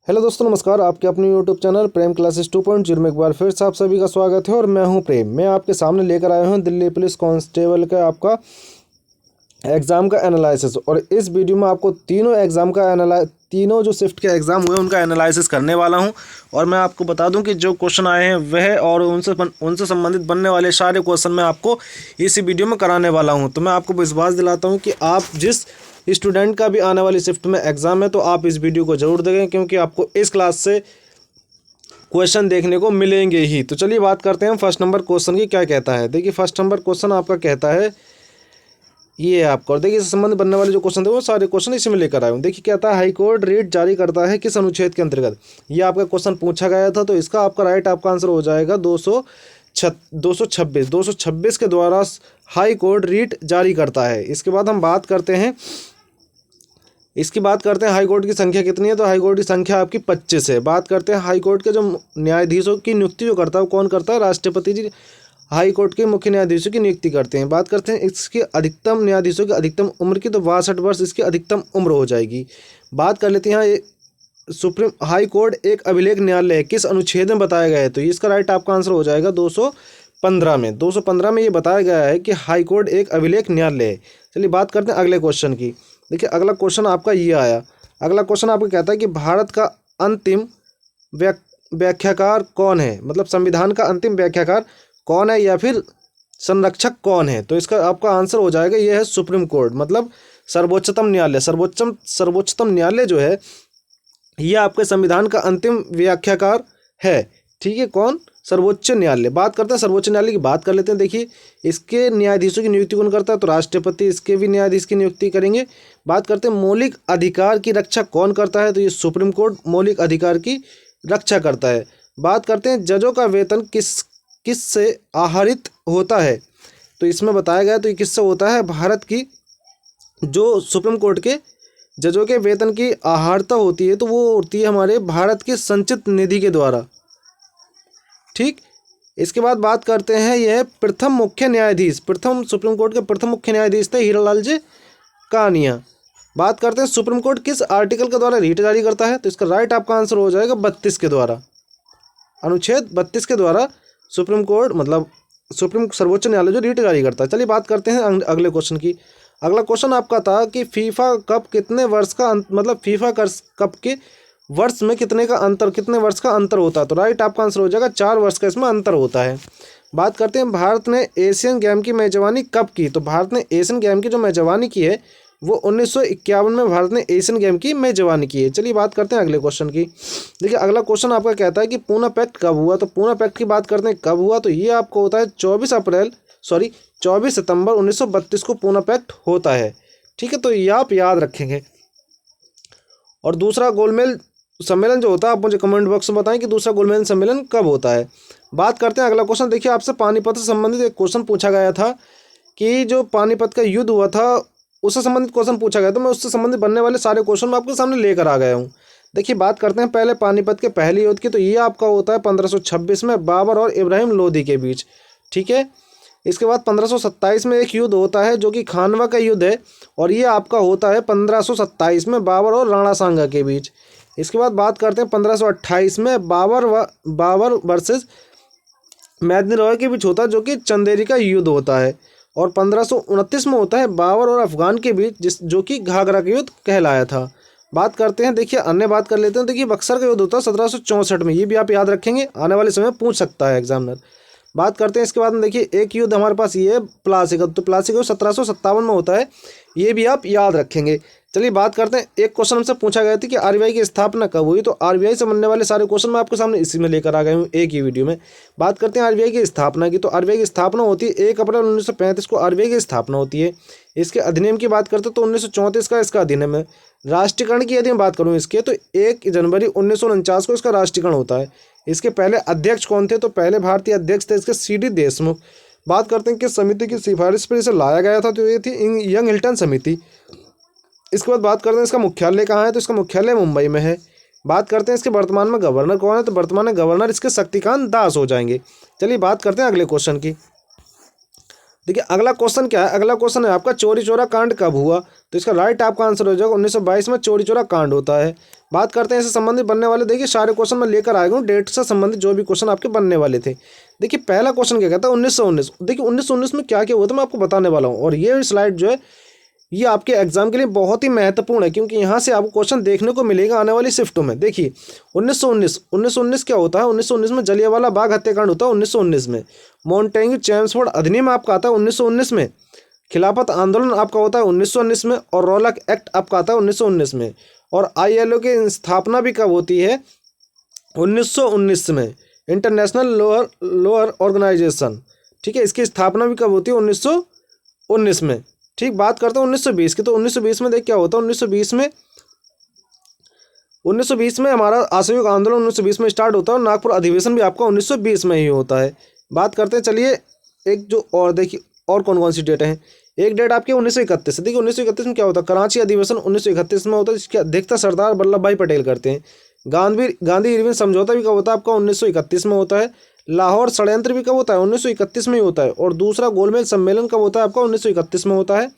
Hello दोस्तों, नमस्कार। आपके अपने यूट्यूब चैनल प्रेम क्लासेस 2.0 में एक बार फिर से आप सभी का स्वागत है। और मैं हूं प्रेम। मैं आपके सामने लेकर आया हूं दिल्ली पुलिस कांस्टेबल का आपका एग्ज़ाम का एनालिसिस। और इस वीडियो में आपको तीनों एग्ज़ाम का तीनों जो शिफ्ट के एग्ज़ाम हुए उनका एनालिसिस करने वाला हूं। और मैं आपको बता दूं कि जो क्वेश्चन आए हैं वह और उनसे संबंधित बनने वाले सारे क्वेश्चन मैं आपको इसी वीडियो में कराने वाला हूँ। तो मैं आपको विश्वास दिलाता हूँ कि आप जिस स्टूडेंट का भी आने वाली शिफ्ट में एग्ज़ाम है तो आप इस वीडियो को ज़रूर देखें, क्योंकि आपको इस क्लास से क्वेश्चन देखने को मिलेंगे ही। तो चलिए बात करते हैं फर्स्ट नंबर क्वेश्चन की क्या कहता है। देखिए फर्स्ट नंबर क्वेश्चन आपका कहता है ये आपको, और देखिए इससे संबंध बनने वाले जो क्वेश्चन थे वो सारे क्वेश्चन इसी में लेकर आए हूँ। देखिए कहता है हाई कोर्ट रीट जारी करता है किस अनुच्छेद के अंतर्गत। ये आपका क्वेश्चन पूछा गया था, तो इसका आपका आंसर हो जाएगा 226 के द्वारा हाई कोर्ट रीट जारी करता है। इसके बाद हम बात करते हैं हाई कोर्ट की संख्या कितनी है। तो हाई कोर्ट की संख्या आपकी 25 है। बात करते हैं हाई कोर्ट के जो न्यायाधीशों की नियुक्ति जो करता है वो कौन करता है, राष्ट्रपति जी हाई कोर्ट के मुख्य न्यायाधीशों की नियुक्ति करते हैं। बात करते हैं इसकी अधिकतम न्यायाधीशों की अधिकतम उम्र की, तो 62 वर्ष इसकी अधिकतम उम्र हो जाएगी। बात कर लेते हैं सुप्रीम हाई कोर्ट एक अभिलेख न्यायालय है किस अनुच्छेद में बताया गया है। तो इसका आपका आंसर हो जाएगा 215 में। 215 में ये बताया गया है कि हाई कोर्ट एक अभिलेख न्यायालय है। चलिए बात करते हैं अगले क्वेश्चन की। देखिए अगला क्वेश्चन आपका ये आया। अगला क्वेश्चन आपको कहता है कि भारत का अंतिम व्याख्याकार कौन है, मतलब संविधान का अंतिम व्याख्याकार कौन है या फिर संरक्षक कौन है। तो इसका आपका आंसर हो जाएगा ये है सुप्रीम कोर्ट, मतलब सर्वोच्चतम न्यायालय। सर्वोच्चतम न्यायालय जो है ये आपके संविधान का अंतिम व्याख्याकार है। ठीक है, कौन, सर्वोच्च न्यायालय। बात करते हैं सर्वोच्च न्यायालय की, बात कर लेते हैं। देखिए इसके न्यायाधीशों की नियुक्ति कौन करता है, तो राष्ट्रपति इसके भी न्यायाधीश की नियुक्ति करेंगे। बात करते हैं मौलिक अधिकार की रक्षा कौन करता है, तो ये सुप्रीम कोर्ट मौलिक अधिकार की रक्षा करता है। बात करते हैं जजों का वेतन किस से आहरित होता है। तो इसमें बताया गया, तो ये किससे होता है, भारत की जो सुप्रीम कोर्ट के जजों के वेतन की आहर्ता होती है तो वो होती है हमारे भारत के संचित निधि के द्वारा। ठीक, इसके बाद बात करते हैं यह प्रथम सुप्रीम कोर्ट के प्रथम मुख्य न्यायाधीश थे हीरालाल जी कानिया। बात करते हैं सुप्रीम कोर्ट किस आर्टिकल के द्वारा रीट जारी करता है। तो इसका आपका आंसर हो जाएगा 32 के द्वारा, अनुच्छेद 32 के द्वारा सुप्रीम कोर्ट मतलब सर्वोच्च न्यायालय जो रीट जारी करता है। चलिए बात करते हैं अगले क्वेश्चन की। अगला क्वेश्चन आपका था कि फीफा कप कितने वर्ष का मतलब फीफा कप के वर्ष में कितने वर्ष का अंतर होता है। तो आपका आंसर हो जाएगा 4 वर्ष का इसमें अंतर होता है। बात करते हैं भारत ने एशियन गेम की मेजबानी कब की। तो भारत ने एशियन गेम की जो मेजबानी की है वो 1951 में भारत ने एशियन गेम की मेजबानी की है। चलिए बात करते हैं अगले क्वेश्चन की। देखिए अगला क्वेश्चन आपका कहता है कि पूना पैक्ट कब हुआ। तो पूना पैक्ट की बात करते हैं कब हुआ, तो ये आपको होता है 24 सितंबर 1932 को पूना पैक्ट होता है। ठीक है, तो ये आप याद रखेंगे। और दूसरा गोलमेज सम्मेलन जो होता है, आप मुझे कमेंट बॉक्स में बताएं कि दूसरा गोलमेज सम्मेलन कब होता है। बात करते हैं अगला क्वेश्चन। देखिए आपसे पानीपत से संबंधित एक क्वेश्चन पूछा गया था कि जो पानीपत का युद्ध हुआ था उससे संबंधित क्वेश्चन पूछा गया, तो मैं उससे संबंधित बनने वाले सारे क्वेश्चन मैं आपके सामने लेकर आ गया हूँ। देखिए बात करते हैं पहले पानीपत के पहले युद्ध की। तो ये आपका होता है 1526 में बाबर और इब्राहिम लोदी के बीच। ठीक है, इसके बाद 1527 में एक युद्ध होता है जो कि खानवा का युद्ध है, और ये आपका होता है 1527 में बाबर और राणा सांगा के बीच। इसके बाद बात करते हैं 1528 में बाबर वर्सेस मैदनी रॉय के बीच होता है जो कि चंदेरी का युद्ध होता है। और 1529 में होता है बाबर और अफगान के बीच जो कि घाघरा का युद्ध कहलाया था। बात करते हैं, देखिए अन्य बात कर लेते हैं। देखिए बक्सर का युद्ध होता है 1764 में, ये भी आप याद रखेंगे, आने वाले समय पूछ सकता है एग्जामिनर। बात करते हैं इसके बाद में, देखिए एक युद्ध हमारे पास ये है प्लासी का। तो प्लासी का 1757 में होता है, ये भी आप याद रखेंगे। चलिए बात करते हैं, एक क्वेश्चन हमसे पूछा गया था कि आरबीआई की स्थापना कब हुई। तो आरबीआई से बनने वाले सारे क्वेश्चन मैं आपके सामने इसी में लेकर आ गया हूँ एक ही वीडियो में। बात करते हैं आरबीआई की स्थापना की। तो आरबीआई की स्थापना होती है 1 अप्रैल 1935 को आरबीआई की स्थापना होती है। इसके अधिनियम की बात करते हैं तो 1934 का इसका अधिनियम है। राष्ट्रीयकरण की यदि मैं बात करूँ इसके, तो 1 जनवरी 1949 को इसका राष्ट्रीयकरण होता है। इसके पहले अध्यक्ष कौन थे, तो पहले भारतीय अध्यक्ष थे इसके सीडी देशमुख। बात करते हैं कि समिति की सिफारिश पर इसे लाया गया था, तो ये थी यंग हिल्टन समिति। इसके बाद बात करते हैं इसका मुख्यालय कहाँ है। तो इसका मुख्यालय मुंबई में है। बात करते हैं इसके वर्तमान में गवर्नर कौन है। तो वर्तमान में गवर्नर इसके शक्तिकांत दास हो जाएंगे। चलिए बात करते हैं अगले क्वेश्चन की। देखिए अगला क्वेश्चन क्या है, अगला क्वेश्चन है आपका चौरी चौरा कांड कब हुआ। तो इसका राइट आपका आंसर हो जाएगा 1922 में चौरी चौरा कांड होता है। बात करते हैं इससे संबंधित बनने वाले, देखिए सारे क्वेश्चन मैं लेकर आया हूँ डेट से संबंधित जो भी क्वेश्चन आपके बनने वाले थे। देखिए पहला क्वेश्चन क्या कहता है 1919। देखिए 1919 में क्या क्या हुआ था मैं आपको बताने वाला हूँ, और ये स्लाइड जो है ये आपके एग्जाम के लिए बहुत ही महत्वपूर्ण है, क्योंकि यहाँ से आपको क्वेश्चन देखने को मिलेगा आने वाली शिफ्टों में। देखिए 1919 क्या होता है, 1919 में जलियांवाला बाग हत्याकांड होता है 1919 में। मॉन्टेग्यू चेम्सफोर्ड अधिनियम आपका आता है 1919 में। खिलाफत आंदोलन आपका होता है 1919 में, और रौलक एक्ट आपका आता है 1919 में। और ILO की स्थापना भी कब होती है, 1919 में। इंटरनेशनल लोअर ऑर्गेनाइजेशन, ठीक है, इसकी स्थापना भी कब होती है, 1919 में। ठीक, बात करते हैं 1920 की। तो 1920 में देख क्या होता है, 1920 में हमारा असहयोग आंदोलन 1920 में स्टार्ट होता है, और नागपुर अधिवेशन भी आपका 1920 में ही होता है। बात करते हैं चलिए एक जो और देखिए और कौन कौन सी डेट हैं। एक डेट आपकी 1931 है। देखिए 1931 में क्या होता है, कराची अधिवेशन 1931 में होता है, जिसकी अध्यक्षता सरदार वल्लभ भाई पटेल करते हैं। गांधी इरविन समझौता भी कब होता है आपका 1931 में होता है। लाहौर षड्यंत्र भी कब होता है, 1931 में ही होता है। और दूसरा गोलमेज सम्मेलन कब होता है आपका, 1931 में होता है।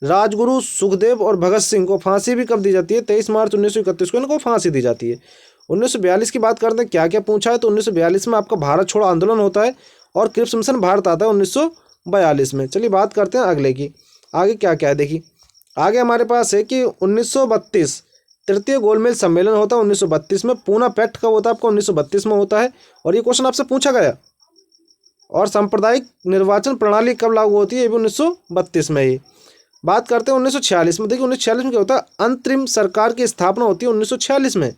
राजगुरु सुखदेव और भगत सिंह को फांसी भी कब दी जाती है, 23 मार्च 1931 को इनको फांसी दी जाती है। 1942 की बात करते हैं, क्या क्या पूछा है। तो 1942 में आपका भारत छोड़ो आंदोलन होता है, और क्रिप्स मिशन भारत आता है 1942 में। चलिए बात करते हैं अगले की, आगे क्या क्या है। देखिए आगे हमारे पास है कि 1932 तृतीय गोलमेज सम्मेलन होता है 1932 में। पूना पैक्ट कब होता है आपको, 1932 में होता है, और ये क्वेश्चन आपसे पूछा गया। और सांप्रदायिक निर्वाचन प्रणाली कब लागू होती है, ये भी 1932 में ही। बात करते हैं 1946 में। देखिए 1946 में क्या होता है, अंतरिम सरकार की स्थापना होती है 1946 में।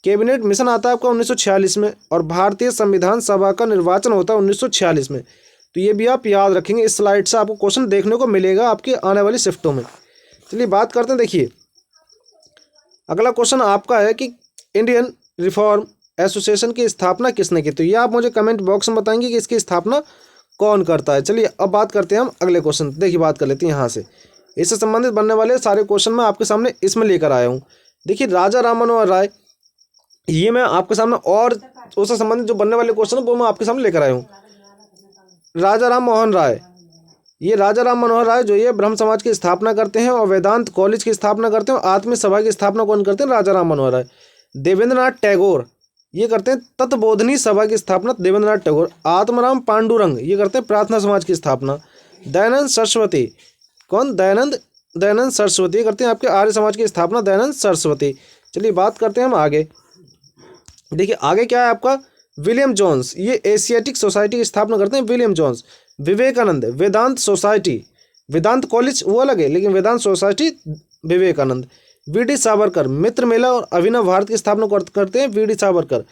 कैबिनेट मिशन आता है आपका 1946 में, और भारतीय संविधान सभा का निर्वाचन होता है 1946 में। तो ये भी आप याद रखेंगे, इस स्लाइड से आपको क्वेश्चन देखने को मिलेगा आपके आने वाली शिफ्टों में। चलिए बात करते हैं, देखिए अगला क्वेश्चन आपका है कि इंडियन रिफॉर्म एसोसिएशन की स्थापना किसने की। तो ये आप मुझे कमेंट बॉक्स में बताएंगे कि इसकी स्थापना कौन करता है। चलिए अब बात करते हैं हम अगले क्वेश्चन। देखिए बात कर लेते हैं यहाँ से, इससे संबंधित बनने वाले सारे क्वेश्चन मैं आपके सामने इसमें लेकर आया हूँ। देखिए राजा राम मनोहर राय, ये मैं आपके सामने, और उससे संबंधित जो बनने वाले क्वेश्चन है वो मैं आपके सामने लेकर आया हूँ। राजा राम मोहन राय, ये राजा राम मनोहर राय जो ये ब्रह्म समाज की स्थापना करते हैं, और वेदांत कॉलेज की स्थापना करते हैं, और आत्मीय सभा की स्थापना कौन करते हैं, राजा राम मनोहर राय। देवेंद्रनाथ टैगोर ये करते हैं तत्बोधनी सभा की स्थापना, देवेंद्रनाथ टैगोर। आत्माराम पांडुरंग ये करते हैं प्रार्थना समाज की स्थापना। दयानंद सरस्वती, कौन, दयानंद सरस्वती ये करते हैं आपके आर्य समाज की स्थापना, दयानंद सरस्वती। चलिए बात करते हैं हम आगे। देखिए आगे क्या है आपका, विलियम जोन्स ये एशियाटिक सोसाइटी की स्थापना करते हैं, विलियम जोन्स। विवेकानंद वेदांत सोसाइटी, वेदांत कॉलेज वो अलग है, लेकिन वेदांत सोसाइटी विवेकानंद। वी.डी. सावरकर मित्र मेला और अभिनव भारत की स्थापना करते हैं, वी.डी. सावरकर।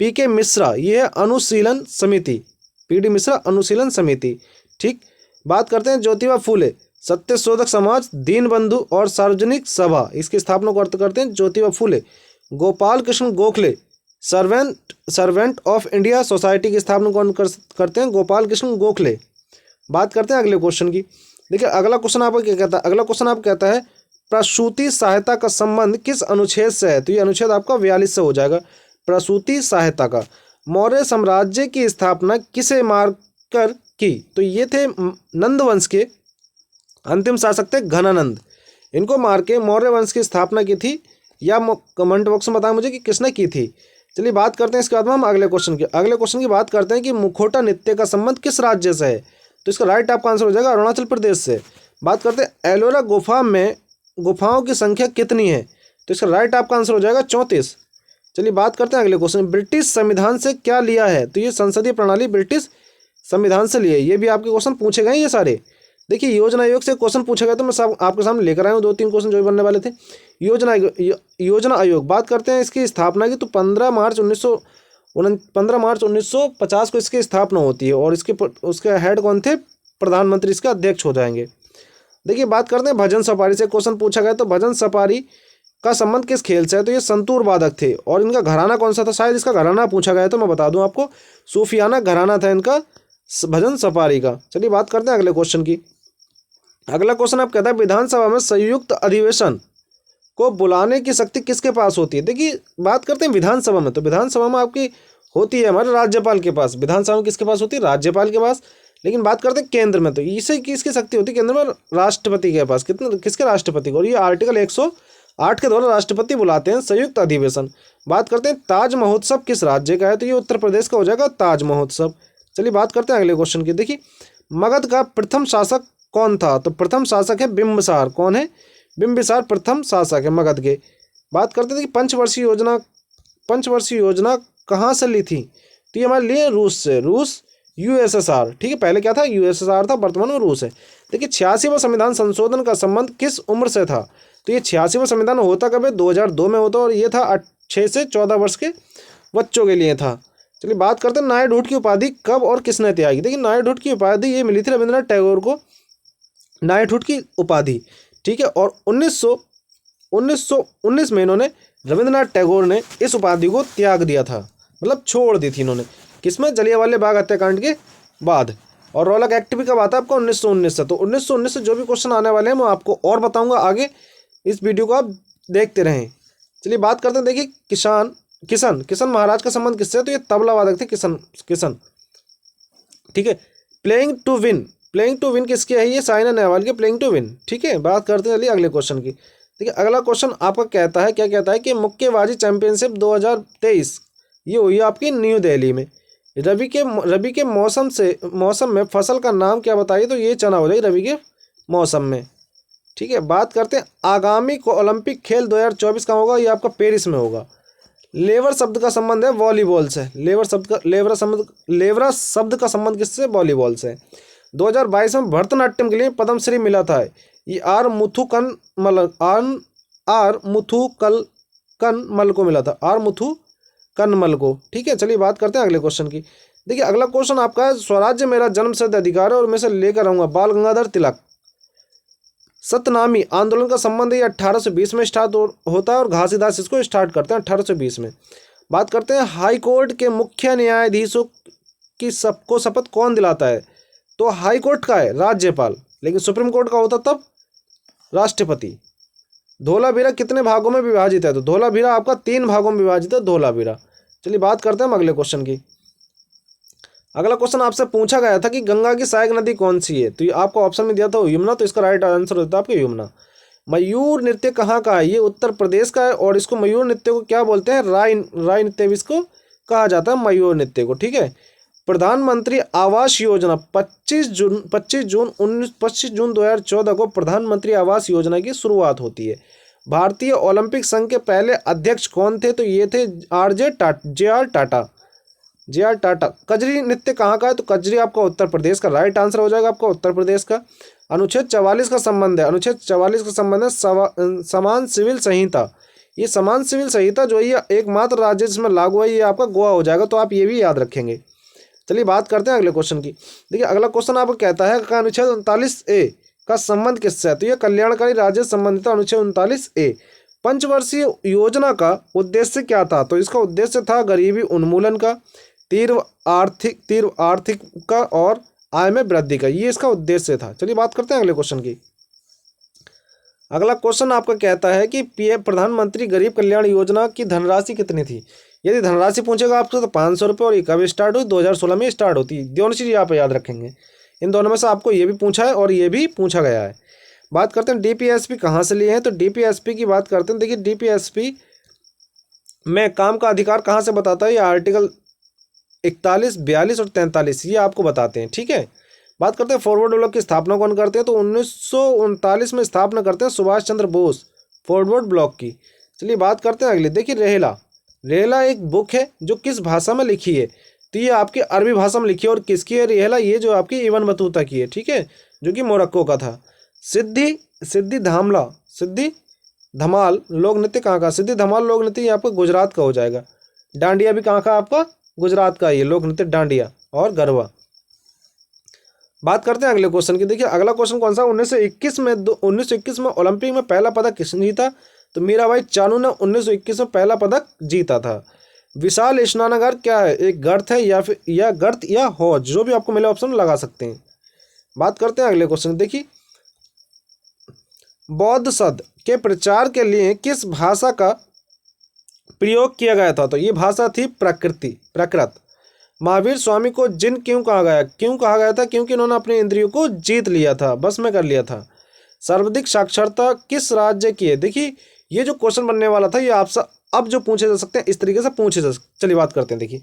पी.के. मिश्रा ये है अनुशीलन समिति, पी.डी. मिश्रा अनुशीलन समिति। ठीक, बात करते हैं ज्योतिबा फूले सत्यशोधक समाज, दीनबंधु और सार्वजनिक सभा, इसकी स्थापना करते हैं Jyotiba Phule. Gopal Krishna Gokhale servant of India society की स्थापना कौन करते हैं, गोपाल कृष्ण गोखले। बात करते हैं अगले क्वेश्चन की। देखिए अगला क्वेश्चन आपको क्या कहता है, अगला क्वेश्चन आपको कहता है प्रसूति सहायता का संबंध किस अनुच्छेद से है। तो ये अनुच्छेद आपका 42 से हो जाएगा, प्रसूति सहायता का। मौर्य साम्राज्य की स्थापना किसे मारकर की। तो ये थे नंद वंश के अंतिम शासक थे घनानंद, इनको मार के मौर्य वंश की स्थापना की थी, या कमेंट बॉक्स में बताएं मुझे कि किसने की थी। चलिए बात करते हैं इसके बाद में हम अगले क्वेश्चन की। अगले क्वेश्चन की बात करते हैं कि मुखौटा नृत्य का संबंध किस राज्य से है। तो इसका राइट आपका आंसर हो जाएगा अरुणाचल प्रदेश से। बात करते हैं एलोरा गुफा में गुफाओं की संख्या कितनी है। तो इसका राइट आपका आंसर हो जाएगा 34। चलिए बात करते हैं अगले क्वेश्चन, ब्रिटिश संविधान से क्या लिया है। तो ये संसदीय प्रणाली ब्रिटिश संविधान से लिए, ये भी आपके क्वेश्चन पूछे गए ये सारे। देखिए योजना आयोग से क्वेश्चन पूछा गया, तो मैं सब आपके सामने लेकर आया हूँ 2-3 क्वेश्चन जो भी बनने वाले थे। योजना आयोग बात करते हैं इसकी स्थापना की, तो 15 मार्च 1950 को इसकी स्थापना होती है, और उसके हेड कौन थे, प्रधानमंत्री इसके अध्यक्ष हो जाएंगे। देखिए बात करते हैं भजन सपारी से क्वेश्चन पूछा गया, तो भजन सपारी का संबंध किस खेल से है। तो ये संतूर वादक थे, और इनका घराना कौन सा था, शायद इसका घराना पूछा गया, तो मैं बता दूं आपको सूफियाना घराना था इनका भजन सपारी का। चलिए बात करते हैं अगले क्वेश्चन की। अगला क्वेश्चन आप कहता है विधानसभा में संयुक्त अधिवेशन को बुलाने की शक्ति किसके पास होती है। देखिए बात करते हैं विधानसभा में, तो विधानसभा में आपकी होती है हमारे राज्यपाल के पास। विधानसभा में किसके पास होती है, राज्यपाल के पास। लेकिन बात करते हैं केंद्र में, तो इसे किसकी शक्ति होती है केंद्र में? राष्ट्रपति के पास। कितने किसके? राष्ट्रपति को। और ये आर्टिकल 108 के द्वारा राष्ट्रपति बुलाते हैं संयुक्त अधिवेशन। बात करते हैं ताज महोत्सव किस राज्य का है? तो ये उत्तर प्रदेश का हो जाएगा ताज महोत्सव। चलिए बात करते हैं अगले क्वेश्चन की। देखिए मगध का प्रथम शासक कौन था? तो प्रथम शासक है बिंबिसार। कौन है? बिंबिसार प्रथम शासक है मगध के। बात करते थे कि पंचवर्षीय योजना कहाँ से ली थी? तो ये हमारे लिए रूस से। रूस यूएसएसआर, ठीक है, पहले क्या था? यूएसएसआर था, वर्तमान में रूस है। देखिए 86वां संविधान संशोधन का संबंध किस उम्र से था? तो ये 86वां संविधान होता कब है? 2002 में होता, और ये था 6 से 14 वर्ष के बच्चों के लिए था। चलिए बात करते हैं नाइटहुड की उपाधि कब और किसने त्यागी? देखिए नाइटहुड की उपाधि ये मिली थी रविंद्रनाथ टैगोर को, नाइटहुड की उपाधि, ठीक है। और 1919 में इन्होंने, रविंद्रनाथ टैगोर ने इस उपाधि को त्याग दिया था, मतलब छोड़ दी थी इन्होंने। किसमें? जलियांवाला बाग हत्याकांड के बाद। और रॉलक एक्ट भी कब आता है आपका? 1919 से। तो 1919 से जो भी क्वेश्चन आने वाले हैं मैं आपको और बताऊंगा आगे, इस वीडियो को आप देखते रहें। चलिए बात करते हैं। देखिए किशन महाराज का संबंध किससे? तो ये तबला वादक थे किशन, ठीक है। प्लेइंग टू विन किसकी है? ये साइना नेहवाल के प्लेइंग टू विन, ठीक है। बात करते हैं चलिए अगले क्वेश्चन की। देखिए अगला क्वेश्चन आपका कहता है, क्या कहता है कि मुक्केबाजी चैंपियनशिप 2023 ये हुई आपकी न्यू दिल्ली में। रबी के मौसम में फसल का नाम क्या बताइए? तो ये चना हो जाएगी रबी के मौसम में, ठीक है। बात करते हैं आगामी को ओलंपिक खेल 2024 का होगा, ये आपका पेरिस में होगा। लेवर शब्द का संबंध है वॉलीबॉल से। लेवरा शब्द का संबंध किससे? वॉलीबॉल से। 2022 में भरतनाट्यम के लिए पद्मश्री मिला था, ये आर मुथुकनमल को मिला था, आर मुथुकनमल को, ठीक है। चलिए बात करते हैं अगले क्वेश्चन की। देखिए अगला क्वेश्चन आपका है स्वराज्य मेरा जन्मसिद्ध अधिकार है, और मैं से लेकर आऊंगा बाल गंगाधर तिलक। सतनामी आंदोलन का संबंध ये 1820 में स्टार्ट होता है, और घासीदास इसको स्टार्ट करते हैं 1820 में। बात करते हैं हाई कोर्ट के मुख्य न्यायाधीशों की सबको शपथ कौन दिलाता है? तो हाई कोर्ट का है राज्यपाल, लेकिन सुप्रीम कोर्ट का होता तब राष्ट्रपति। धोलावीरा कितने भागों में विभाजित है? तो धोलावीरा आपका 3 भागों में विभाजित है धोलावीरा। चलिए बात करते हैं हम अगले क्वेश्चन की। अगला क्वेश्चन आपसे पूछा गया था कि गंगा की सहायक नदी कौन सी है? तो ये आपको ऑप्शन में दिया था यमुना, तो इसका राइट आंसर होता है आपका यमुना। मयूर नृत्य कहाँ का है? ये उत्तर प्रदेश का है, और इसको मयूर नृत्य को क्या बोलते हैं? राय नृत्य भी इसको कहा जाता है, मयूर नृत्य को, ठीक है। प्रधानमंत्री आवास योजना 25 जून 2014 को प्रधानमंत्री आवास योजना की शुरुआत होती है। भारतीय ओलंपिक संघ के पहले अध्यक्ष कौन थे? तो ये थे जे आर टाटा। कजरी नृत्य कहाँ का है? तो कजरी आपका उत्तर प्रदेश का, राइट आंसर हो जाएगा आपका उत्तर प्रदेश का। अनुच्छेद 44 का संबंध है, समान सिविल संहिता। ये समान सिविल संहिता जो है एकमात्र राज्य जिसमें लागू है, ये आपका गोवा हो जाएगा, तो आप ये भी याद रखेंगे। चलिए बात करते हैं अगले क्वेश्चन की। देखिए अगला क्वेश्चन आपको कहता है अनुच्छेद 39A का संबंध किससे है? तो ये कल्याणकारी राज्य संबंधित अनुच्छेद 39A। पंचवर्षीय योजना का उद्देश्य क्या था? तो इसका उद्देश्य था गरीबी उन्मूलन का, तीव्र आर्थिक का, और आय में वृद्धि का, ये इसका उद्देश्य था। चलिए बात करते हैं अगले क्वेश्चन की। अगला क्वेश्चन आपका कहता है कि पीएम प्रधानमंत्री गरीब कल्याण योजना की धनराशि कितनी थी? यदि धनराशि पूछेगा आपसे तो 500 रुपये, और ये कब स्टार्ट हुई? 2016 में स्टार्ट होती है। दोनों चीज़ आप याद रखेंगे, इन दोनों में से आपको ये भी पूछा है और ये भी पूछा गया है। बात करते हैं डीपीएसपी कहाँ से लिए हैं? तो डीपीएसपी की बात करते हैं। देखिए डीपीएसपी में काम का अधिकार कहाँ से बताता है? ये आर्टिकल 41, 42 और 43 ये आपको बताते हैं, ठीक है। बात करते हैं फॉरवर्ड ब्लॉक की स्थापना कौन करते हैं? तो 1939 में स्थापना करते हैं सुभाष चंद्र बोस फॉरवर्ड ब्लॉक की। चलिए बात करते हैं अगली। देखिए रेहला एक बुक है जो किस भाषा में लिखी है? तो ये आपकी अरबी भाषा में लिखी है। और किसकी है रेहला? ये जो आपकी इब्न बतूता की है, ठीक है, जो कि मोरक्को का था। सिद्धि धमाल लोक नृत्य कहाँ का? सिद्धि धमाल लोक नृत्य ये आपका गुजरात का हो जाएगा। डांडिया भी कहाँ का? आपका गुजरात का ये लोक नृत्य डांडिया और गरबा। बात करते हैं अगले क्वेश्चन की। देखिए अगला क्वेश्चन कौन सा? 1921 में ओलंपिक में पहला पदक किसने जीता? तो मीराबाई चानू ने 1921 में पहला पदक जीता था। विशाल स्नानागार क्या है? एक गर्त है या गर्त या हौज, जो भी आपको मिले ऑप्शन लगा सकते हैं। बात करते हैं अगले क्वेश्चन। देखिए बौद्ध शब्द के प्रचार के लिए किस भाषा का प्रयोग किया गया था? तो ये भाषा थी प्राकृत। महावीर स्वामी को जिन क्यों कहा गया? क्यों कहा गया था? क्योंकि इन्होंने अपनी इंद्रियों को जीत लिया था, बस में कर लिया था। सर्वाधिक साक्षरता किस राज्य की है? देखिए ये जो क्वेश्चन बनने वाला था ये आपसे अब जो पूछे जा सकते हैं इस तरीके से पूछे जा सकते। चलिए बात करते हैं। देखिए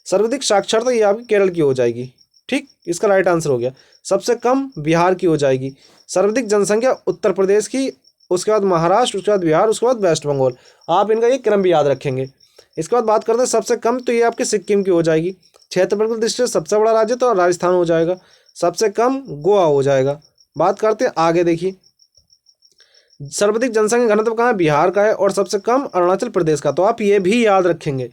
सर्वाधिक साक्षरता ये आपकी केरल की हो जाएगी, ठीक, इसका राइट आंसर हो गया। सबसे कम बिहार की हो जाएगी। सर्वाधिक जनसंख्या उत्तर प्रदेश की, उसके बाद महाराष्ट्र, उसके बाद बिहार, उसके बाद वेस्ट बंगाल। आप इनका ये क्रम भी याद रखेंगे। इसके बाद बात करते हैं सबसे कम, तो ये आपके सिक्किम की हो जाएगी। क्षेत्रफल की दृष्टि से सबसे बड़ा राज्य तो राजस्थान हो जाएगा। सबसे कम गोवा हो जाएगा। बात करते हैं आगे। देखिए सर्वाधिक जनसंख्या घनत्व कहाँ है? बिहार का है। और सबसे कम अरुणाचल प्रदेश का, तो आप ये भी याद रखेंगे।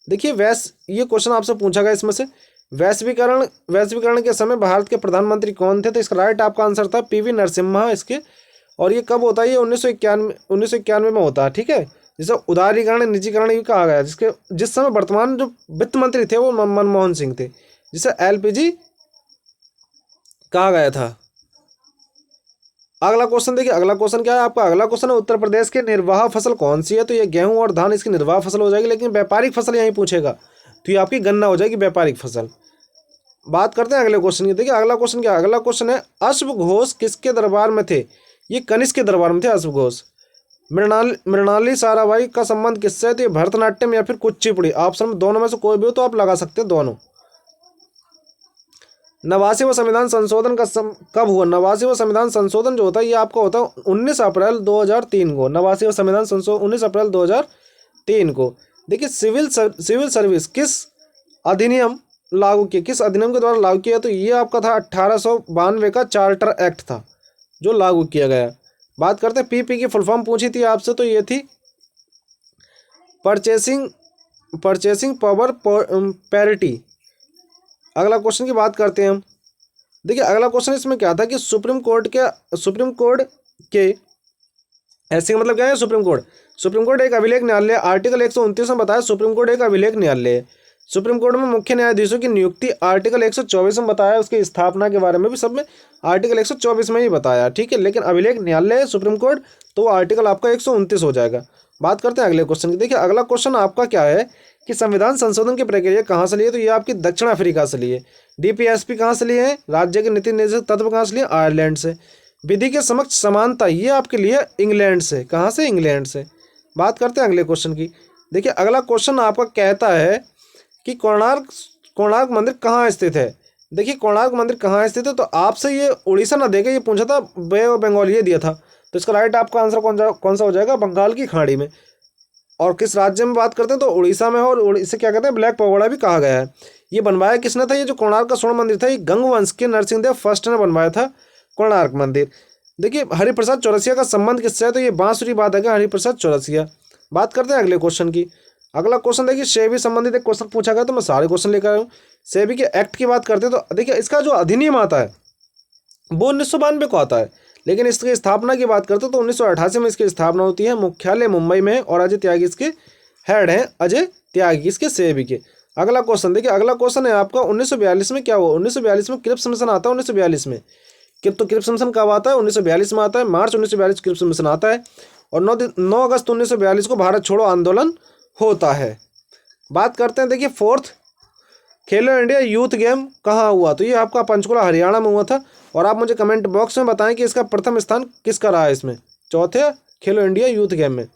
देखिए ये क्वेश्चन आपसे पूछा गया इसमें से, वैश्वीकरण के समय भारत के प्रधानमंत्री कौन थे? तो इसका राइट आपका आंसर था पीवी नरसिम्हा इसके। और ये कब होता है? ये 1991 में होता है, ठीक है। जिसे उदारीकरण निजीकरण भी कहा गया, जिस समय वर्तमान जो वित्त मंत्री थे वो मनमोहन सिंह थे, जिसे एलपीजी कहा गया था। अगला क्वेश्चन देखिए, अगला क्वेश्चन क्या है आपका? अगला क्वेश्चन है उत्तर प्रदेश की निर्वाह फसल कौन सी है? तो ये गेहूं और धान इसकी निर्वाह फसल हो जाएगी, लेकिन व्यापारिक फसल यहीं पूछेगा तो ये आपकी गन्ना हो जाएगी, व्यापारिक फसल। बात करते हैं अगले क्वेश्चन की। देखिए अगला क्वेश्चन क्या है? अगला क्वेश्चन है अश्वघोष किसके दरबार में थे? ये कनिष्क के दरबार में थे अश्वघोष। मृणाली साराभाई का संबंध किससे है? तो ये भरतनाट्यम या फिर कुचिपुड़ी, ऑप्शन में दोनों में से कोई भी हो तो आप लगा सकते हैं दोनों। 89वां संविधान संशोधन का कब हुआ? 89वां संविधान संशोधन जो होता है ये आपका होता है 19 अप्रैल 2003 को। 89वां संविधान संशोधन 19 अप्रैल 2003 को। देखिए सिविल सर्विस किस अधिनियम लागू किया, किस अधिनियम के द्वारा लागू किया? तो ये आपका था 1892 का चार्टर एक्ट था जो लागू किया गया। बात करते हैं पीपी की फुल फॉर्म पूछी थी आपसे, तो ये थी परचेसिंग पावर पैरिटी। अगला क्वेश्चन की बात करते हैं हम। देखिए अगला क्वेश्चन इसमें क्या था कि सुप्रीम कोर्ट के ऐसे का मतलब क्या है? सुप्रीम कोर्ट एक अभिलेख न्यायालय। आर्टिकल 129 में बताया सुप्रीम कोर्ट एक अभिलेख न्यायालय है। सुप्रीम कोर्ट में मुख्य न्यायाधीशों की नियुक्ति आर्टिकल 124 में बताया। उसकी स्थापना के बारे में भी सब में आर्टिकल 124 में ही बताया, ठीक है। लेकिन अभिलेख न्यायालय है सुप्रीम कोर्ट, तो आर्टिकल आपका 129 हो जाएगा। बात करते हैं अगले क्वेश्चन की। देखिए अगला क्वेश्चन आपका क्या है कि संविधान संशोधन की प्रक्रिया कहाँ से ली है? तो ये आपकी दक्षिण अफ्रीका से ली है। डीपीएसपी कहाँ से लिए हैं? राज्य के नीति निर्देशक तत्व कहाँ से लिए? आयरलैंड से। विधि के समक्ष समानता ये आपके लिए इंग्लैंड से। कहाँ से? इंग्लैंड से। बात करते हैं अगले क्वेश्चन की। देखिए अगला क्वेश्चन आपका कहता है कि कोणार्क मंदिर कहाँ स्थित है? देखिए कोणार्क मंदिर कहाँ स्थित है, तो आपसे ये उड़ीसा ना देके ये पूछा था, बे ऑफ बंगाल ये दिया था, तो इसका राइट आपका आंसर कौन सा हो जाएगा? बंगाल की खाड़ी में। और किस राज्य में बात करते हैं? तो उड़ीसा में। और इसे क्या कहते हैं? ब्लैक पगोड़ा भी कहा गया है। ये बनवाया किसने था? ये जो कोणार्क का स्वर्ण मंदिर था ये गंग वंश के नरसिंहदेव फर्स्ट ने बनवाया था कोणार्क मंदिर। देखिए हरिप्रसाद चौरसिया का संबंध किससे है? तो ये बांसुरी बात है कि हरिप्रसाद चौरसिया। बात करते हैं अगले क्वेश्चन की। अगला क्वेश्चन देखिए सेबी संबंधित एक क्वेश्चन पूछा गया, तो मैं सारे क्वेश्चन लेकर आया हूँ। सेबी के एक्ट की बात करते हैं तो देखिए इसका जो अधिनियम आता है वो 1992 को आता है, लेकिन इसकी स्थापना की बात करते हैं तो 1988 में इसकी स्थापना होती है। मुख्यालय मुंबई में है और अजय त्यागी इसके हेड हैं, अजय त्यागी इसके सेबी के। अगला क्वेश्चन देखिए, अगला क्वेश्चन है आपका 1942 में क्या हुआ? 1942 में क्रिप्स मिशन आता है। 1942 में क्रिप्स मिशन कब आता है? 1942 में आता है। मार्च 1942 क्रिप्स मिशन आता है और 9 अगस्त 1942 को भारत छोड़ो आंदोलन होता है। बात करते हैं देखिए फोर्थ खेलो इंडिया यूथ गेम कहाँ हुआ? तो ये आपका पंचकुला हरियाणा में हुआ था। और आप मुझे कमेंट बॉक्स में बताएं कि इसका प्रथम स्थान किसका रहा है इसमें, चौथे खेलो इंडिया यूथ गेम में।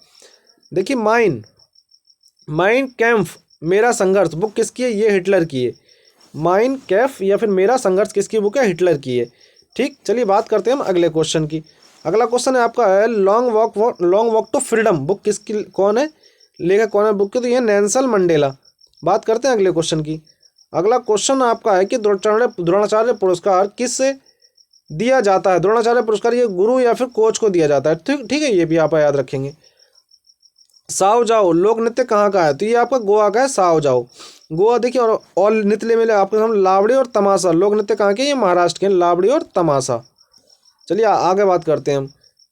देखिए माइन कैम्फ मेरा संघर्ष बुक किसकी है? ये हिटलर की है। माइन कैफ या फिर मेरा संघर्ष किसकी बुक है? हिटलर की है, ठीक। चलिए बात करते हैं हम अगले क्वेश्चन की। अगला क्वेश्चन है आपका है long walk to freedom book किसकी, कौन है लेखक, कौन है बुक की? तो ये नेल्सन मंडेला। बात करते हैं अगले क्वेश्चन की। अगला क्वेश्चन आपका है कि द्रोणाचार्य पुरस्कार किससे दिया जाता है? द्रोणाचार्य पुरस्कार ये गुरु या फिर कोच को दिया जाता है, ठीक है। ये भी आप याद रखेंगे। साओ जाओ लोक नृत्य कहाँ का है? तो ये आपका गोवा का है, साओ जाओ गोवा। देखिए और नृत्य मिले आपके सामने लावड़ी और तमाशा, लोक नृत्य कहाँ के? ये महाराष्ट्र के लावड़ी और तमाशा। चलिए आगे बात करते हैं हम।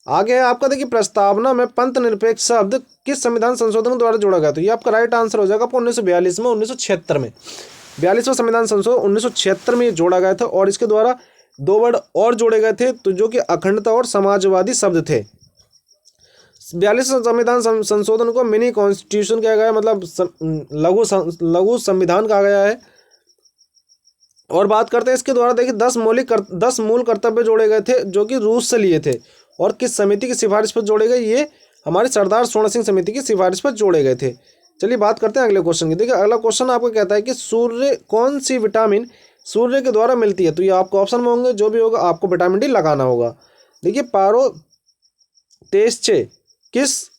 आगे है आपका देखिए प्रस्तावना में पंथ निरपेक्ष शब्द किस संविधान संशोधन द्वारा जोड़ा गया? तो ये आपका राइट आंसर हो जाएगा 1942 में 1976 में 42वां संविधान संशोधन 1976 में ये जोड़ा गया था। और इसके द्वारा 2 वर्ड और जोड़े गए थे तो जो कि अखंडता और समाजवादी शब्द थे। 42वें संविधान संशोधन को मिनी कॉन्स्टिट्यूशन कहा गया है, मतलब लघु संविधान कहा गया है। और बात करते हैं इसके द्वारा, देखिए 10 मूल कर्तव्य जोड़े गए थे जो कि रूस से लिए थे, और किस समिति की सिफारिश पर जोड़े गए, ये हमारे सरदार स्वर्ण सिंह समिति की सिफारिश पर जोड़े गए थे। चलिए बात करते हैं अगले क्वेश्चन की। देखिए अगला क्वेश्चन आपको कहता है कि सूर्य कौन सी विटामिन सूर्य के द्वारा मिलती है, तो ये आपको ऑप्शन में होंगे, जो भी होगा आपको विटामिन डी लगाना होगा। देखिए पारोतेश्चे किस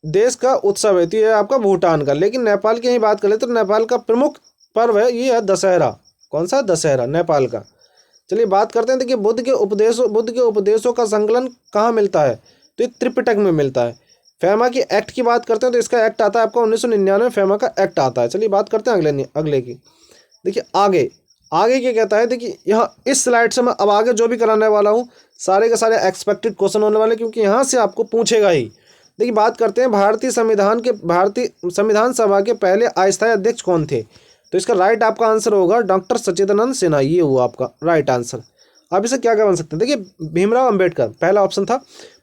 देश का उत्सव है, तो ये आपका भूटान का। लेकिन नेपाल की ही बात करें तो नेपाल का प्रमुख पर्व है, ये है दशहरा। कौन सा? दशहरा, नेपाल का। चलिए बात करते हैं, देखिए बुद्ध के उपदेशों का संकलन कहाँ मिलता है, तो ये त्रिपिटक में मिलता है। फेमा की एक्ट की बात करते हैं तो इसका एक्ट आता है आपका 1999 फेमा का एक्ट आता है। चलिए बात करते हैं अगले की। देखिए आगे आगे क्या कहता है, देखिए यहाँ इस स्लाइड से मैं अब आगे जो भी कराने वाला हूँ सारे के सारे एक्सपेक्टेड क्वेश्चन होने वाले, क्योंकि यहाँ से आपको पूछेगा ही। देखिए बात करते हैं भारतीय संविधान सभा के पहले अस्थायी अध्यक्ष कौन थे, तो इसका राइट आपका आंसर होगा डॉक्टर सच्चिदानंद सिन्हा। ये हुआ आपका राइट आंसर। अब इसे क्या क्या बन सकते हैं, देखिए भीमराव अंबेडकर पहला ऑप्शन था।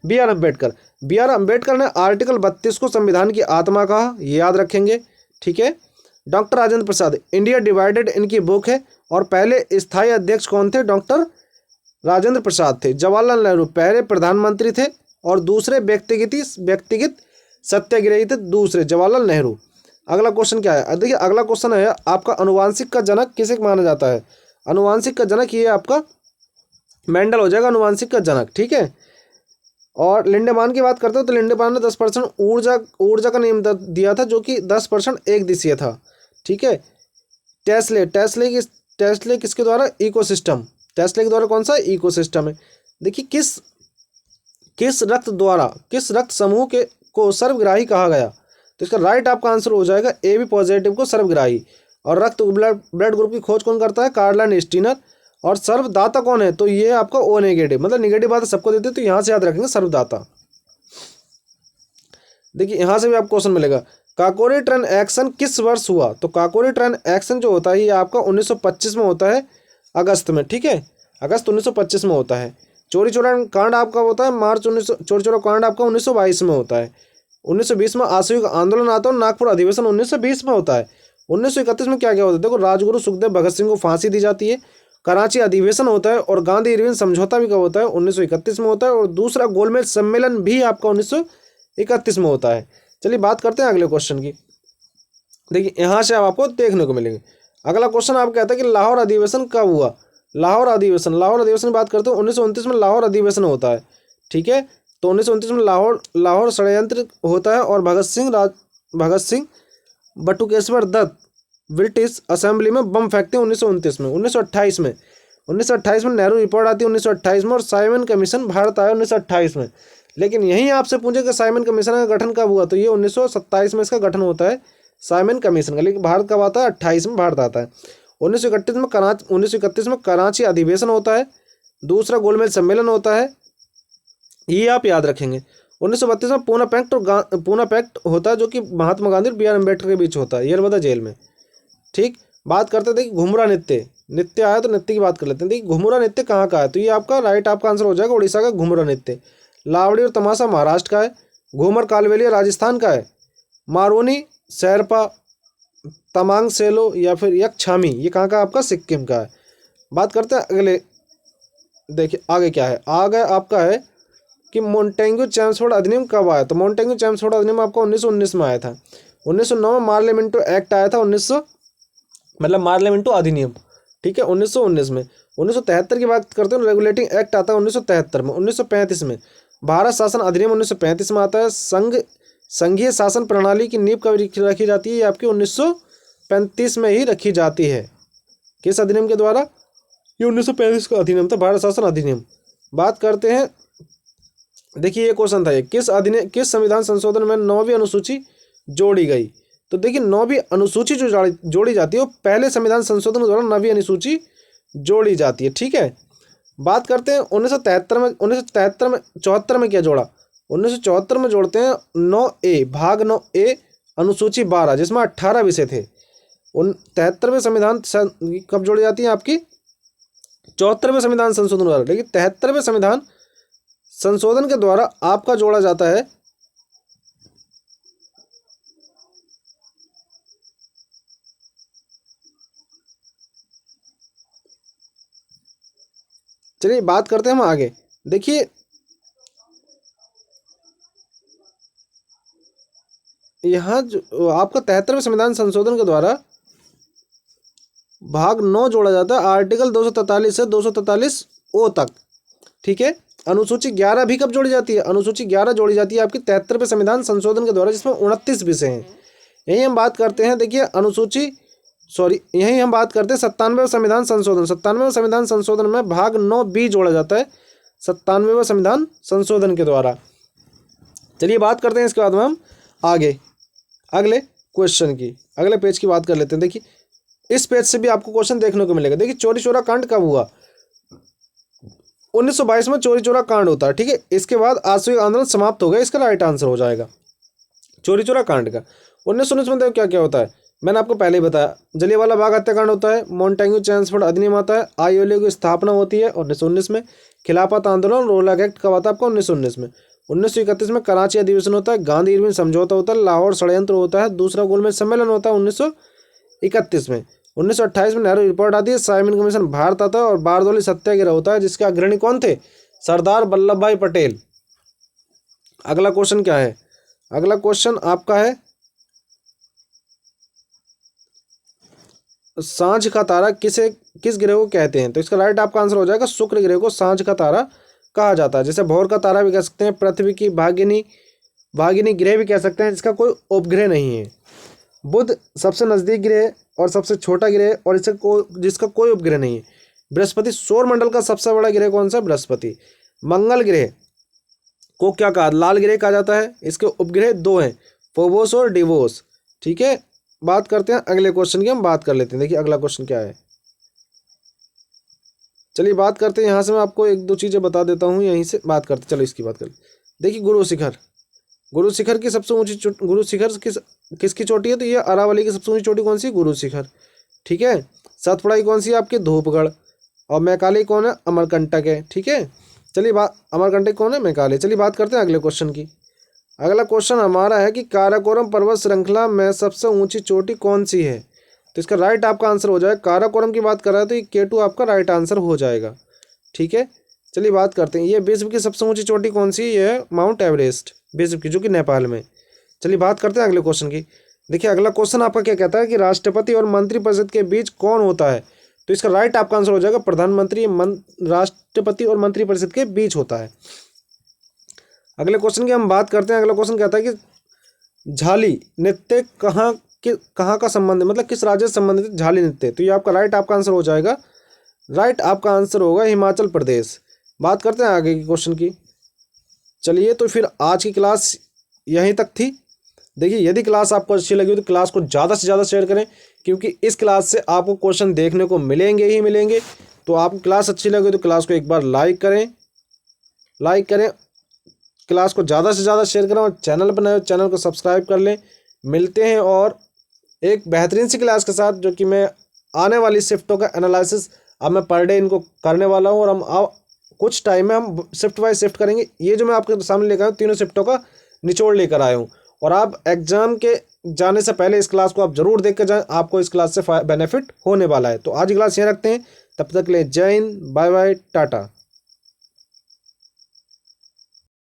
बी आर अम्बेडकर ने आर्टिकल 32 को संविधान की आत्मा कहा, ये याद रखेंगे, ठीक है। Doctor Rajendra Prasad, India divided इनकी बुक है, और पहले स्थायी अध्यक्ष कौन थे, डॉक्टर राजेंद्र प्रसाद थे। जवाहरलाल नेहरू पहले प्रधानमंत्री थे और दूसरे व्यक्तिगत सत्याग्रही थे, दूसरे जवाहरलाल नेहरू। अगला क्वेश्चन क्या है, देखिए अगला क्वेश्चन है आपका, अनुवांशिक का जनक किसे माना जाता है। अनुवांशिक का जनक ये आपका मेंडल हो जाएगा, अनुवांशिक का जनक, ठीक है। और लिंडेमान की बात करते हो तो लिंडेमान ने 10% ऊर्जा का नियम दिया था, जो कि 10% एक दिशीय था, ठीक है। टेस्ले किसके द्वारा, इकोसिस्टम, टेस्ले के द्वारा कौन सा इकोसिस्टम है। देखिए किस रक्त समूह के को सर्वग्राही कहा गया, तो इसका राइट आपका आंसर हो जाएगा ए बी पॉजिटिव को सर्वग्राही। और ब्लड ग्रुप की खोज कौन करता है, कार्लन स्टीनर। और सर्वदाता कौन है, तो ये आपका ओ नेगेटिव, मतलब नेगेटिव बात सबको देते हैं, तो यहाँ से याद रखेंगे सर्वदाता। देखिए यहाँ से भी आपको क्वेश्चन मिलेगा, काकोरी ट्रेन एक्शन किस वर्ष हुआ, तो काकोरी ट्रेन एक्शन जो होता है ये आपका 1925 में होता है, अगस्त में, ठीक है, अगस्त 1925 में होता है। चोरी चोरा कांड आपका होता है चोरी चोरा कांड आपका 1922 में होता है। 1920 में असहयोग आंदोलन आता है, नागपुर अधिवेशन 1920 में होता है। 1931 में क्या क्या होता है, देखो राजगुरु सुखदेव भगत सिंह को फांसी दी जाती है, कराची अधिवेशन होता है, और गांधी इरविन समझौता भी कब होता है, 1931 में होता है। और दूसरा गोलमेज सम्मेलन भी आपका 1931 में होता है। चलिए बात करते हैं अगले क्वेश्चन की। देखिए यहाँ से अब आपको देखने को मिलेंगे। अगला क्वेश्चन आप कहता है कि लाहौर अधिवेशन कब हुआ। लाहौर अधिवेशन की बात करते हैं 1929 में लाहौर अधिवेशन होता है, ठीक है। तो 1929 में लाहौर षड्यंत्र होता है, और भगत सिंह बटुकेश्वर दत्त ब्रिटिश असेंबली में बम फेंकते हैं 1929 में। 1928 में नेहरू रिपोर्ट आती है 1928 में, और साइमन कमीशन भारत आया 1928 में। लेकिन यहीं आपसे पूछे कि साइमन कमीशन का गठन कब हुआ, तो ये 1927 में इसका गठन होता है साइमन कमीशन का। लेकिन भारत कब आता है, 28 में भारत आता है। 1931 में कराची अधिवेशन होता है, दूसरा गोलमेज सम्मेलन होता है, ये आप याद रखेंगे। 1932 में पूना पैक्ट होता है, जो कि महात्मा गांधी और बी आर अम्बेडकर के बीच होता है, यरमदा जेल में, ठीक। बात करते हैं, देखिए घुमरा नृत्य आया तो नृत्य की बात कर लेते हैं। देखिए घुमरा नृत्य कहाँ का है, तो ये आपका राइट आपका आंसर हो जाएगा उड़ीसा का घुमरा नृत्य। लावड़ी और तमाशा महाराष्ट्र का है। घूमर कालबेलिया राजस्थान का है। मारोनी शेरपा तमांग सेलो या फिर यक्षामी ये कहाँ का आपका, सिक्किम का है। बात करते हैं अगले, देखिए आगे क्या है, आगे आपका है कि मोंटेग्यू चैम्सफोर्ड अधिनियम कब आया, तो मोंटेग्यू चैम्सफोर्ड अधिनियम आपका 1919 में आया था। 1909 में मार्लियामेंटो एक्ट आया था, मार्लियामेंटो अधिनियम, ठीक है, 1919 में। 1973 की बात करते हैं, रेगुलेटिंग एक्ट आता है 1973 में। 1935 में भारत शासन अधिनियम 1935 में आता है। संघीय शासन प्रणाली की नींव कब रखी जाती है, ये आपकी 1935 में ही रखी जाती है। किस अधिनियम के द्वारा, ये 1935 का अधिनियम था, भारत शासन अधिनियम। बात करते हैं, देखिए ये क्वेश्चन था, ये किस संविधान संशोधन में 9वीं अनुसूची जोड़ी गई, तो देखिए 9वीं अनुसूची जो जोड़ी जाती है वो पहले संविधान संशोधन के दौरान 9वीं अनुसूची जोड़ी जाती है, ठीक है। बात करते हैं 1974 में क्या जोड़ा, 1974 में जोड़ते हैं 9A भाग 9A अनुसूची 12 जिसमें 18 विषय थे। 73वें संविधान कब जोड़ी जाती है आपकी, 74वें संविधान संशोधन द्वारा। लेकिन 73वें संविधान संशोधन के द्वारा आपका जोड़ा जाता है चलिए बात करते हैं हम आगे। देखिए यहाँ जो आपका 73वें संविधान संशोधन के द्वारा भाग 9 जोड़ा जाता है आर्टिकल 243 से 243 ओ तक। ठीक है। अनुसूची 11 भी कब जोड़ी जाती है? अनुसूची 11 जोड़ी जाती है आपकी 73वें संविधान संशोधन के द्वारा, जिसमें 29 विषय हैं। यही हम बात करते हैं, देखिए अनुसूची यही हम बात करते हैं 97वें संविधान संशोधन। 97वें संविधान संशोधन में भाग 9 बी जोड़ा जाता है 97वें संविधान संशोधन के द्वारा। चलिए बात करते हैं इसके बाद में हम आगे अगले क्वेश्चन की, अगले पेज की बात कर लेते हैं। देखिए इस पेज से भी आपको क्वेश्चन देखने को मिलेगा। देखिए चौरी चौरा कांड कब हुआ? 1922 में चौरी चौरा कांड होता है। ठीक है। इसके बाद आश्विक आंदोलन समाप्त हो गया, इसका राइट आंसर हो जाएगा चौरी चौरा कांड का। 1919 में क्या क्या होता है मैंने आपको पहले ही बताया। जलियांवाला बाग हत्याकांड होता है, मॉन्टेग्यू चैम्सफोर्ड अधिनियम आता है, आईओएलए की स्थापना होती है 1919 में। खिलाफत आंदोलन रोलाक एक्ट कब आता है आपको? 1919 में। 1931 में कराची अधिवेशन होता है, गांधी इरविन समझौता होता है, लाहौर षड्यंत्र होता है, दूसरा गोलमेज सम्मेलन होता है 1931 में। 1928 में नेहरू रिपोर्ट आती है, साइमन कमीशन भारत आता है और बारदौली सत्याग्रह होता है, जिसके अग्रणी कौन थे? सरदार वल्लभ भाई पटेल। अगला क्वेश्चन क्या है? अगला क्वेश्चन आपका है सांझ का तारा किस ग्रह को कहते हैं? तो इसका राइट आपका आंसर हो जाएगा शुक्र ग्रह को सांझ का तारा कहा जाता है। जैसे भोर का तारा भी कह सकते हैं, पृथ्वी की भागिनी ग्रह भी कह सकते हैं, जिसका कोई उपग्रह नहीं है। बुध सबसे नजदीक ग्रह और सबसे छोटा ग्रह और जिसका कोई उपग्रह नहीं है। बृहस्पति सौर मंडल का सबसे बड़ा ग्रह कौन सा? बृहस्पति। मंगल ग्रह को क्या कहा? लाल ग्रह कहा जाता है। इसके उपग्रह 2 हैं, फोबोस और डिवोस। ठीक है। बात करते हैं अगले क्वेश्चन की, हम बात कर लेते हैं। देखिए अगला क्वेश्चन क्या है, चलिए बात करते हैं। यहाँ से मैं आपको एक दो चीज़ें बता देता हूँ, यहीं से बात करते हैं। चलो इसकी बात कर। देखिए गुरु शिखर की सबसे ऊंची गुरु शिखर किसकी चोटी है? तो ये अरावली की सबसे ऊंची चोटी कौन सी? गुरु शिखर। ठीक है। सतपुड़ाई कौन सी है आपकी? धूपगढ़। और मैकाली कौन है? अमरकंटक है। ठीक है। चलिए अमरकंटक कौन है? मैकाली। चलिए बात करते हैं अगले क्वेश्चन की। अगला क्वेश्चन हमारा है कि काराकोरम पर्वत श्रृंखला में सबसे ऊंची चोटी कौन सी है? तो इसका राइट आपका आंसर हो जाएगा, काराकोरम की बात कर रहा है तो ये K2 आपका राइट आंसर हो जाएगा। ठीक है। चलिए बात करते हैं, ये विश्व की सबसे ऊंची चोटी कौन सी है? ये है माउंट एवरेस्ट विश्व की, जो कि नेपाल में। चलिए बात करते हैं अगले क्वेश्चन की। देखिए अगला क्वेश्चन आपका क्या कहता है कि राष्ट्रपति और मंत्रिपरिषद के बीच कौन होता है? तो इसका राइट आपका आंसर हो जाएगा प्रधानमंत्री। राष्ट्रपति और मंत्रिपरिषद के बीच होता है। अगले क्वेश्चन की हम बात करते हैं। अगला क्वेश्चन कहता है कि झाली नृत्य कहाँ का संबंध है, मतलब किस राज्य से संबंधित है झाली नृत्य? तो ये आपका राइट आपका आंसर हो जाएगा, राइट आपका आंसर होगा हिमाचल प्रदेश। बात करते हैं आगे की क्वेश्चन की। चलिए तो फिर आज की क्लास यहीं तक थी। देखिए यदि क्लास आपको अच्छी लगी हो तो क्लास को ज़्यादा से ज़्यादा शेयर करें, क्योंकि इस क्लास से आपको क्वेश्चन देखने को मिलेंगे ही मिलेंगे। तो आपको क्लास अच्छी लगी तो क्लास को एक बार लाइक करें, क्लास को ज़्यादा से ज़्यादा शेयर करें और चैनल पर नए हो चैनल को सब्सक्राइब कर लें। मिलते हैं और एक बेहतरीन सी क्लास के साथ, जो कि मैं आने वाली शिफ्टों का एनालिसिस अब मैं पर डे इनको करने वाला हूँ। और हम कुछ टाइम में हम शिफ्ट बाय शिफ्ट करेंगे। ये जो मैं आपके सामने लेकर आया हूँ तीनों शिफ्टों का निचोड़ लेकर आया हूँ। और आप एग्जाम के जाने से पहले इस क्लास को आप जरूर देख कर जाएँ, आपको इस क्लास से बेनिफिट होने वाला है। तो आज की क्लास यहाँ रखते हैं, तब तक के लिए जय हिंद, बाय बाय, टाटा।